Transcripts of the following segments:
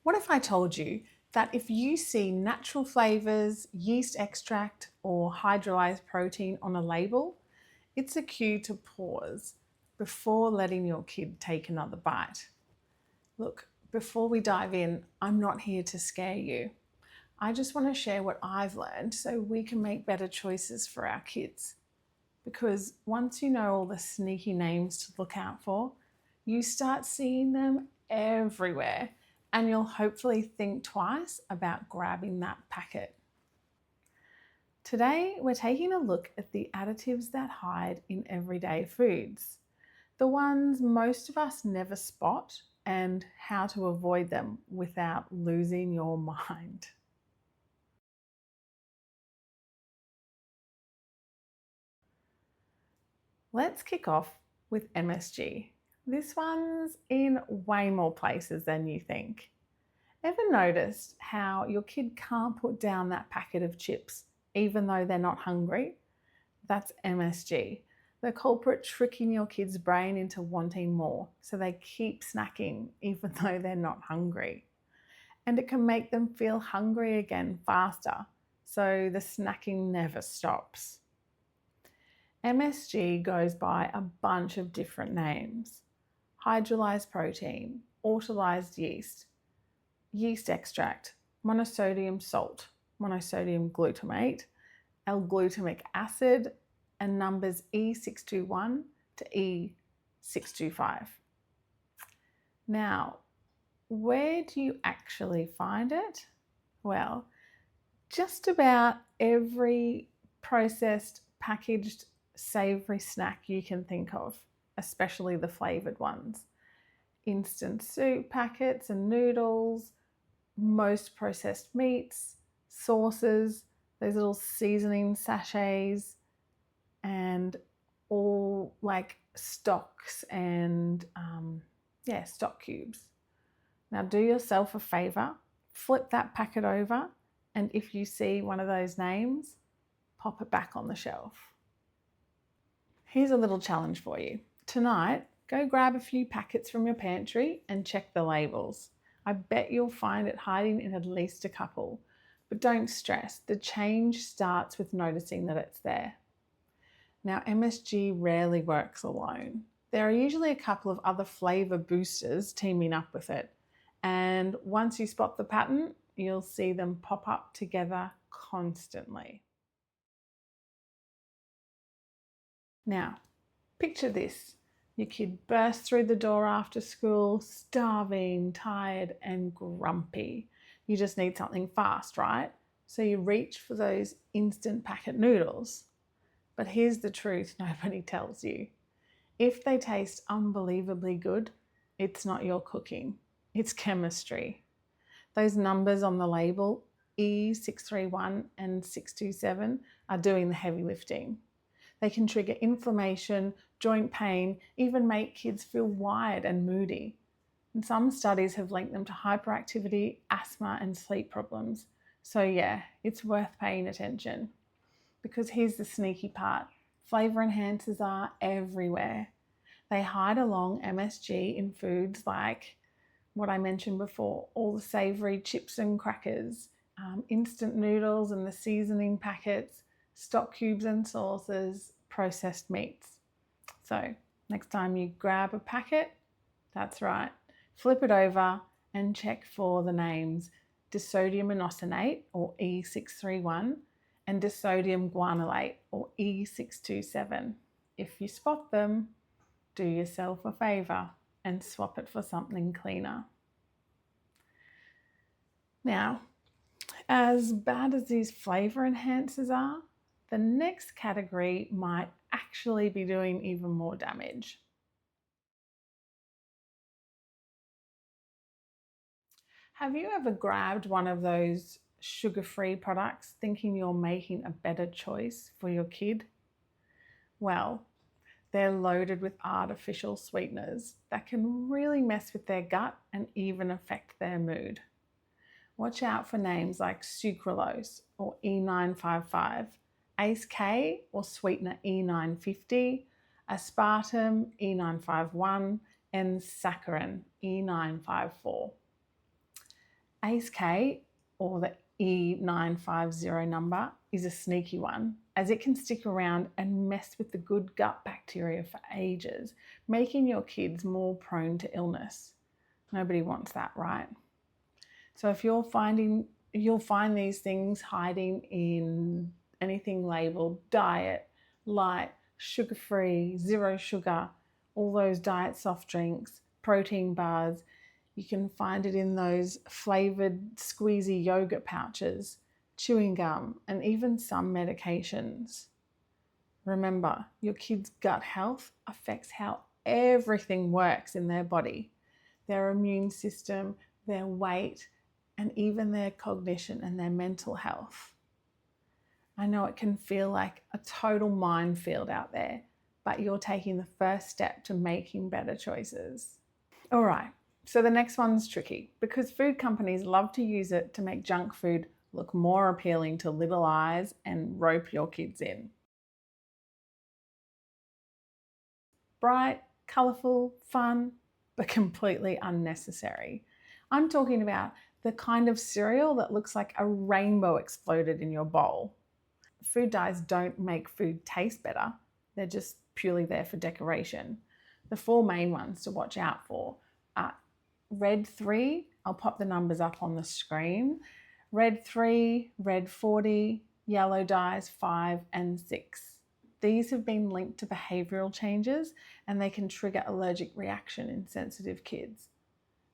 What if I told you that if you see natural flavours, yeast extract, or hydrolyzed protein on a label, it's a cue to pause before letting your kid take another bite? Look, before we dive in, I'm not here to scare you. I just want to share what I've learned so we can make better choices for our kids. Because once you know all the sneaky names to look out for, you start seeing them everywhere and you'll hopefully think twice about grabbing that packet. Today, we're taking a look at the additives that hide in everyday foods, the ones most of us never spot, and how to avoid them without losing your mind. Let's kick off with MSG. This one's in way more places than you think. Ever noticed how your kid can't put down that packet of chips even though they're not hungry? That's MSG, the culprit tricking your kid's brain into wanting more, so they keep snacking even though they're not hungry. And it can make them feel hungry again faster, so the snacking never stops. MSG goes by a bunch of different names: hydrolyzed protein, autolyzed yeast, yeast extract, monosodium salt, monosodium glutamate, L-glutamic acid, and numbers E621 to E625. Now, where do you actually find it? Well, just about every processed, packaged, savoury snack you can think of, especially the flavoured ones. Instant soup packets and noodles, most processed meats, sauces, those little seasoning sachets, and all like stocks and stock cubes. Now do yourself a favour, flip that packet over, and if you see one of those names, pop it back on the shelf. Here's a little challenge for you. Tonight, go grab a few packets from your pantry and check the labels. I bet you'll find it hiding in at least a couple. But don't stress, the change starts with noticing that it's there. Now, MSG rarely works alone. There are usually a couple of other flavour boosters teaming up with it. And once you spot the pattern, you'll see them pop up together constantly. Now, picture this. Your kid bursts through the door after school, starving, tired, and grumpy. You just need something fast, right? So you reach for those instant packet noodles. But here's the truth nobody tells you. If they taste unbelievably good, it's not your cooking, it's chemistry. Those numbers on the label, E631 and 627, are doing the heavy lifting. They can trigger inflammation, joint pain, even make kids feel wired and moody. And some studies have linked them to hyperactivity, asthma, and sleep problems. So yeah, it's worth paying attention. Because here's the sneaky part. Flavour enhancers are everywhere. They hide along MSG in foods like what I mentioned before, all the savoury chips and crackers, instant noodles and the seasoning packets, stock cubes and sauces, processed meats. So next time you grab a packet, that's right, flip it over and check for the names disodium inosonate or E631 and disodium guanylate or E627. If you spot them, do yourself a favour and swap it for something cleaner. Now, as bad as these flavour enhancers are, the next category might actually be doing even more damage. Have you ever grabbed one of those sugar-free products thinking you're making a better choice for your kid? Well, they're loaded with artificial sweeteners that can really mess with their gut and even affect their mood. Watch out for names like sucralose or E955, Ace K or sweetener E950, aspartame E951, and saccharin E954. ACE-K, or the E950 number, is a sneaky one, as it can stick around and mess with the good gut bacteria for ages, making your kids more prone to illness. Nobody wants that, right? So if you'll find these things hiding in anything labeled diet, light, sugar-free, zero sugar, all those diet soft drinks, protein bars. You can find it in those flavoured squeezy yogurt pouches, chewing gum, and even some medications. Remember, your kids' gut health affects how everything works in their body. Their immune system, their weight, and even their cognition and their mental health. I know it can feel like a total minefield out there, but you're taking the first step to making better choices. All right, so the next one's tricky because food companies love to use it to make junk food look more appealing to little eyes and rope your kids in. Bright, colourful, fun, but completely unnecessary. I'm talking about the kind of cereal that looks like a rainbow exploded in your bowl. Food dyes don't make food taste better. They're just purely there for decoration. The 4 main ones to watch out for are red 3, I'll pop the numbers up on the screen, red 3, red 40, yellow dyes 5 and 6. These have been linked to behavioural changes and they can trigger allergic reaction in sensitive kids.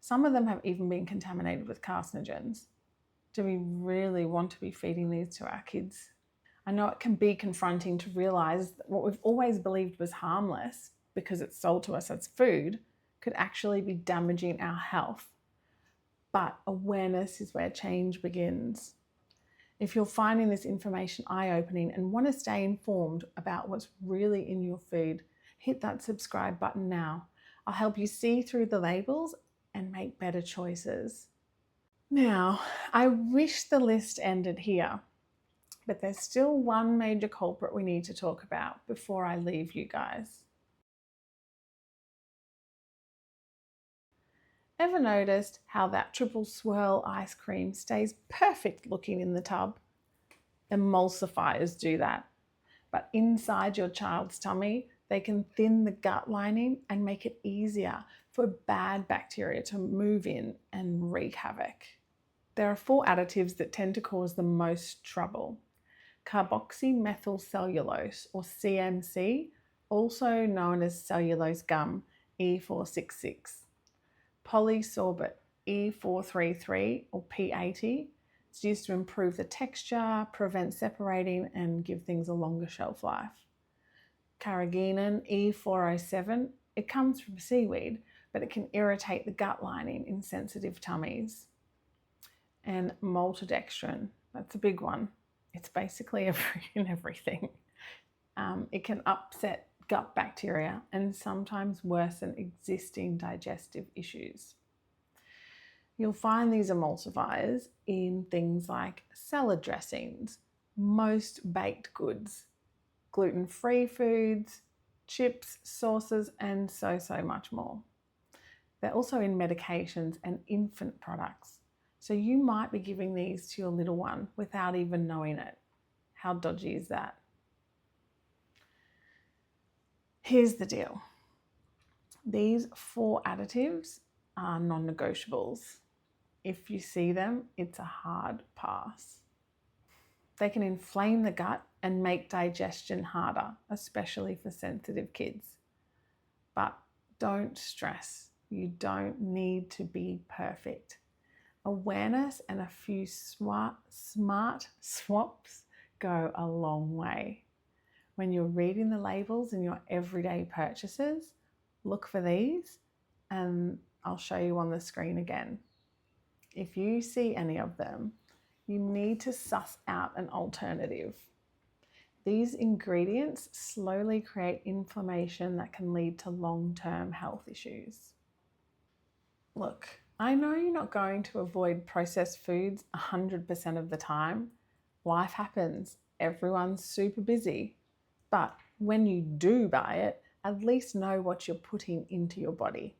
Some of them have even been contaminated with carcinogens. Do we really want to be feeding these to our kids? I know it can be confronting to realise that what we've always believed was harmless because it's sold to us as food could actually be damaging our health. But awareness is where change begins. If you're finding this information eye-opening and want to stay informed about what's really in your food, hit that subscribe button now. I'll help you see through the labels and make better choices. Now, I wish the list ended here, but there's still one major culprit we need to talk about before I leave you guys. Ever noticed how that triple swirl ice cream stays perfect looking in the tub? Emulsifiers do that. But inside your child's tummy, they can thin the gut lining and make it easier for bad bacteria to move in and wreak havoc. There are 4 additives that tend to cause the most trouble. Carboxymethylcellulose, or CMC, also known as cellulose gum, E466. Polysorbate, E433, or P80. It's used to improve the texture, prevent separating, and give things a longer shelf life. Carrageenan, E407, it comes from seaweed, but it can irritate the gut lining in sensitive tummies. And maltodextrin, that's a big one. It's basically in everything. It can upset gut bacteria and sometimes worsen existing digestive issues. You'll find these emulsifiers in things like salad dressings, most baked goods, gluten-free foods, chips, sauces, and so much more. They're also in medications and infant products. So you might be giving these to your little one without even knowing it. How dodgy is that? Here's the deal. These 4 additives are non-negotiables. If you see them, it's a hard pass. They can inflame the gut and make digestion harder, especially for sensitive kids. But don't stress. You don't need to be perfect. Awareness and a few smart swaps go a long way. When you're reading the labels in your everyday purchases, look for these and I'll show you on the screen again. If you see any of them, you need to suss out an alternative. These ingredients slowly create inflammation that can lead to long-term health issues. Look, I know you're not going to avoid processed foods 100% of the time. Life happens. Everyone's super busy. But when you do buy it, at least know what you're putting into your body.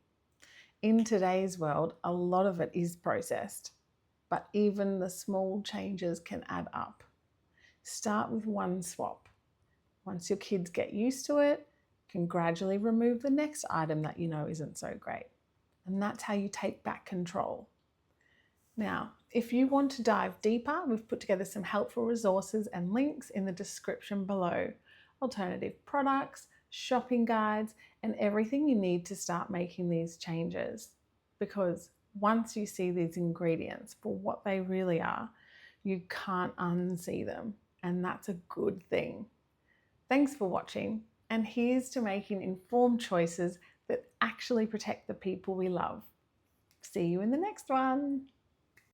In today's world, a lot of it is processed. but even the small changes can add up. Start with one swap. Once your kids get used to it, you can gradually remove the next item that you know isn't so great. And that's how you take back control. Now, if you want to dive deeper, we've put together some helpful resources and links in the description below. Alternative products, shopping guides, and everything you need to start making these changes. Because once you see these ingredients for what they really are, you can't unsee them. And that's a good thing. Thanks for watching, and here's to making informed choices that actually protect the people we love. See you in the next one.